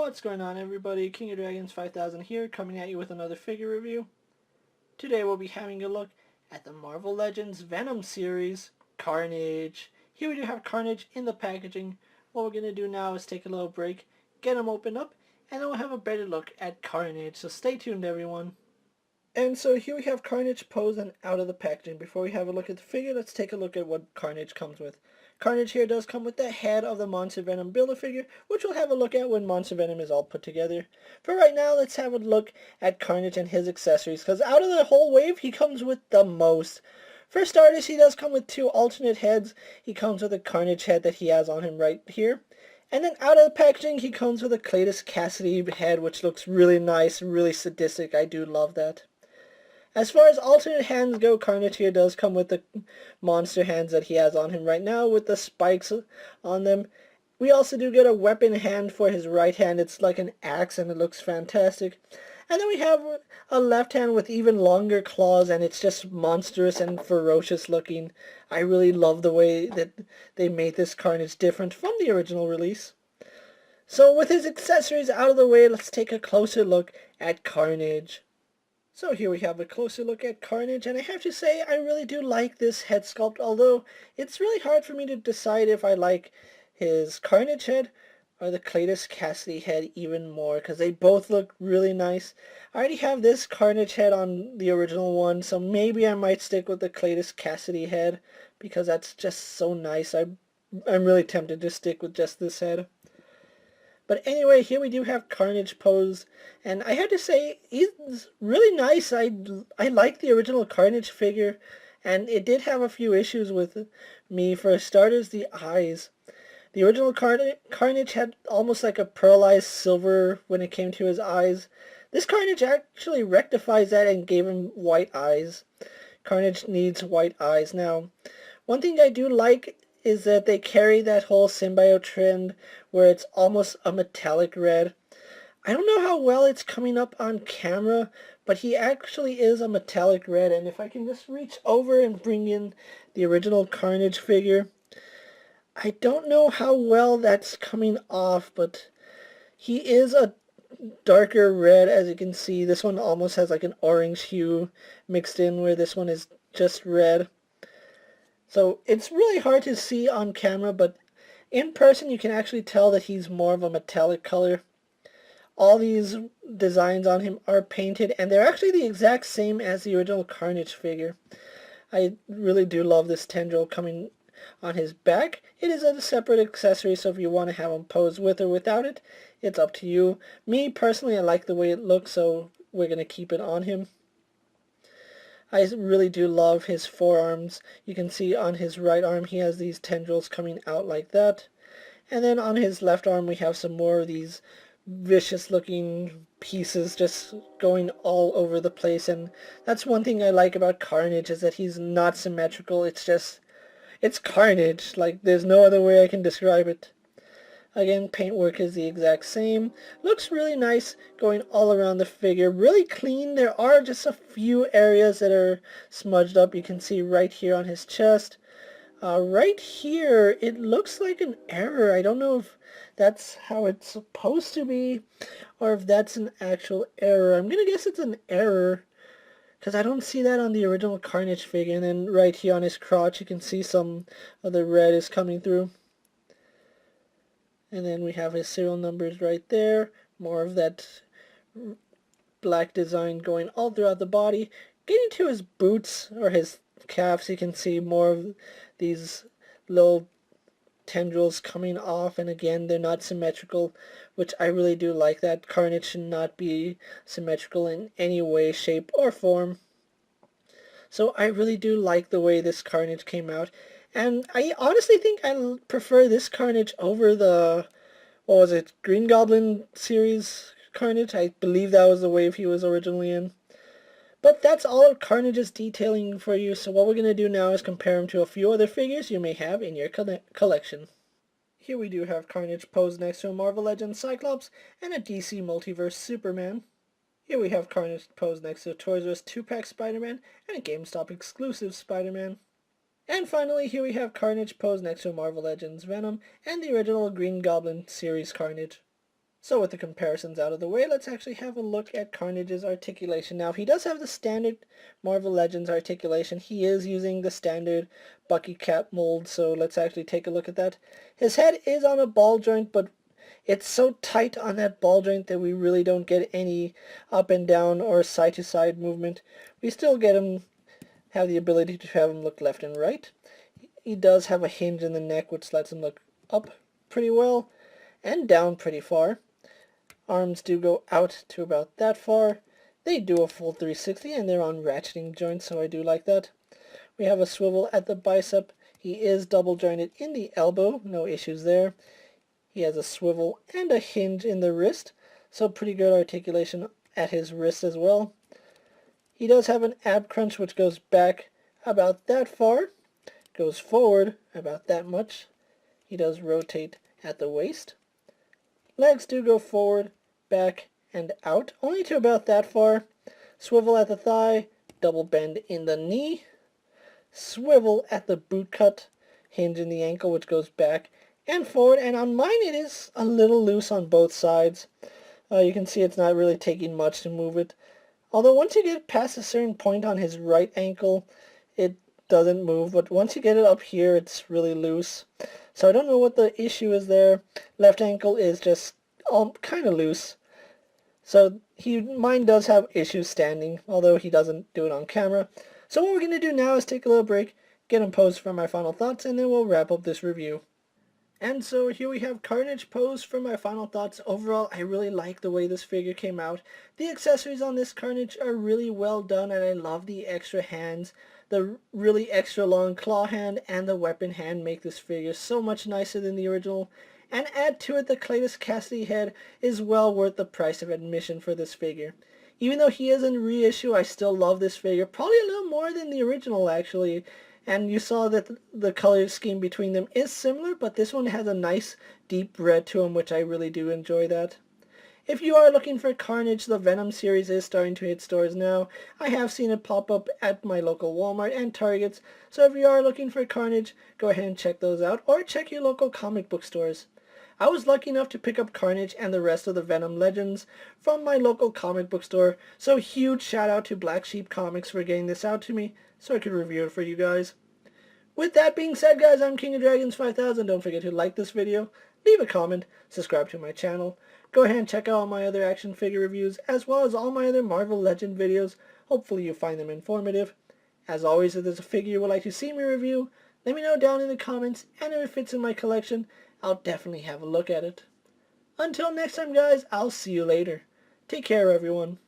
What's going on, everybody? King of Dragons 5000 here, coming at you with another figure review. Today we'll be having a look at the Marvel Legends Venom series, Carnage. Here we do have Carnage in the packaging. What we're going to do now is take a little break, get them opened up, and then we'll have a better look at Carnage. So stay tuned, everyone. And so here we have Carnage posed and out of the packaging. Before we have a look at the figure, let's take a look at what Carnage comes with. Carnage here does come with the head of the Monster Venom Build-A-Figure, which we'll have a look at when Monster Venom is all put together. For right now, let's have a look at Carnage and his accessories, because out of the whole wave, he comes with the most. For starters, he does come with two alternate heads. He comes with a Carnage head that he has on him right here. And then out of the packaging, he comes with a Cletus Cassidy head, which looks really nice, really sadistic. I do love that. As far as alternate hands go, Carnage here does come with the monster hands that he has on him right now with the spikes on them. We also do get a weapon hand for his right hand. It's like an axe and it looks fantastic. And then we have a left hand with even longer claws and it's just monstrous and ferocious looking. I really love the way that they made this Carnage different from the original release. So with his accessories out of the way, let's take a closer look at Carnage. So here we have a closer look at Carnage, and I have to say I really do like this head sculpt, although it's really hard for me to decide if I like his Carnage head or the Cletus Cassidy head even more, because they both look really nice. I already have this Carnage head on the original one, so maybe I might stick with the Cletus Cassidy head, because that's just so nice. I'm really tempted to stick with just this head. But anyway, here we do have Carnage posed, and I have to say, he's really nice. I like the original Carnage figure, and it did have a few issues with me. For starters, the eyes. The original Carnage had almost like a pearlized silver when it came to his eyes. This Carnage actually rectifies that and gave him white eyes. Carnage needs white eyes. Now, one thing I do like is that they carry that whole symbiote trend where it's almost a metallic red. I don't know how well it's coming up on camera, but he actually is a metallic red, and if I can just reach over and bring in the original Carnage figure, I don't know how well that's coming off, but he is a darker red, as you can see. This one almost has like an orange hue mixed in, where this one is just red. So it's really hard to see on camera, but in person you can actually tell that he's more of a metallic color. All these designs on him are painted, and they're actually the exact same as the original Carnage figure. I really do love this tendril coming on his back. It is a separate accessory, so if you want to have him posed with or without it, it's up to you. Me, personally, I like the way it looks, so we're going to keep it on him. I really do love his forearms. You can see on his right arm he has these tendrils coming out like that. And then on his left arm we have some more of these vicious looking pieces just going all over the place. And that's one thing I like about Carnage, is that he's not symmetrical. It's Carnage. Like, there's no other way I can describe it. Again, paintwork is the exact same. Looks really nice going all around the figure. Really clean. There are just a few areas that are smudged up. You can see right here on his chest. Right here, it looks like an error. I don't know if that's how it's supposed to be, or if that's an actual error. I'm going to guess it's an error, because I don't see that on the original Carnage figure. And then right here on his crotch, you can see some of the red is coming through. And then we have his serial numbers right there. More of that black design going all throughout the body. Getting to his boots or his calves, you can see more of these little tendrils coming off. And again, they're not symmetrical, which I really do like that. Carnage should not be symmetrical in any way, shape, or form. So I really do like the way this Carnage came out. And I honestly think I prefer this Carnage over the, what was it, Green Goblin series Carnage? I believe that was the wave he was originally in. But that's all of Carnage's detailing for you, so what we're going to do now is compare him to a few other figures you may have in your collection. Here we do have Carnage posed next to a Marvel Legends Cyclops and a DC Multiverse Superman. Here we have Carnage posed next to a Toys R Us 2-pack Spider-Man and a GameStop exclusive Spider-Man. And finally, here we have Carnage posed next to Marvel Legends Venom and the original Green Goblin series Carnage. So with the comparisons out of the way, let's actually have a look at Carnage's articulation. Now, he does have the standard Marvel Legends articulation. He is using the standard Bucky cap mold, so let's actually take a look at that. His head is on a ball joint, but it's so tight on that ball joint that we really don't get any up and down or side to side movement. We still have the ability to have him look left and right. He does have a hinge in the neck, which lets him look up pretty well and down pretty far. Arms do go out to about that far. They do a full 360 and they're on ratcheting joints, so I do like that. We have a swivel at the bicep. He is double jointed in the elbow, no issues there. He has a swivel and a hinge in the wrist, so pretty good articulation at his wrist as well. He does have an ab crunch which goes back about that far, goes forward about that much. He does rotate at the waist. Legs do go forward, back, and out, only to about that far. Swivel at the thigh, double bend in the knee. Swivel at the boot cut, hinge in the ankle which goes back and forward. And on mine it is a little loose on both sides. You can see it's not really taking much to move it. Although once you get past a certain point on his right ankle, it doesn't move. But once you get it up here, it's really loose. So I don't know what the issue is there. Left ankle is just kind of loose. So mine does have issues standing, although he doesn't do it on camera. So what we're going to do now is take a little break, get him posed for my final thoughts, and then we'll wrap up this review. And so here we have Carnage posed for my final thoughts. Overall, I really like the way this figure came out. The accessories on this Carnage are really well done, and I love the extra hands. The really extra long claw hand and the weapon hand make this figure so much nicer than the original. And add to it, the Cletus Cassidy head is well worth the price of admission for this figure. Even though he is in reissue, I still love this figure, probably a little more than the original actually. And you saw that the color scheme between them is similar, but this one has a nice deep red to him, which I really do enjoy that. If you are looking for Carnage, the Venom series is starting to hit stores now. I have seen it pop up at my local Walmart and Targets, so if you are looking for Carnage, go ahead and check those out, or check your local comic book stores. I was lucky enough to pick up Carnage and the rest of the Venom Legends from my local comic book store, so huge shout out to Black Sheep Comics for getting this out to me so I could review it for you guys. With that being said, guys, I'm KingofDragons 5000. Don't forget to like this video, leave a comment, subscribe to my channel. Go ahead and check out all my other action figure reviews as well as all my other Marvel Legend videos. Hopefully you find them informative. As always, if there's a figure you would like to see me review, let me know down in the comments, and if it fits in my collection, I'll definitely have a look at it. Until next time, guys, I'll see you later. Take care, everyone.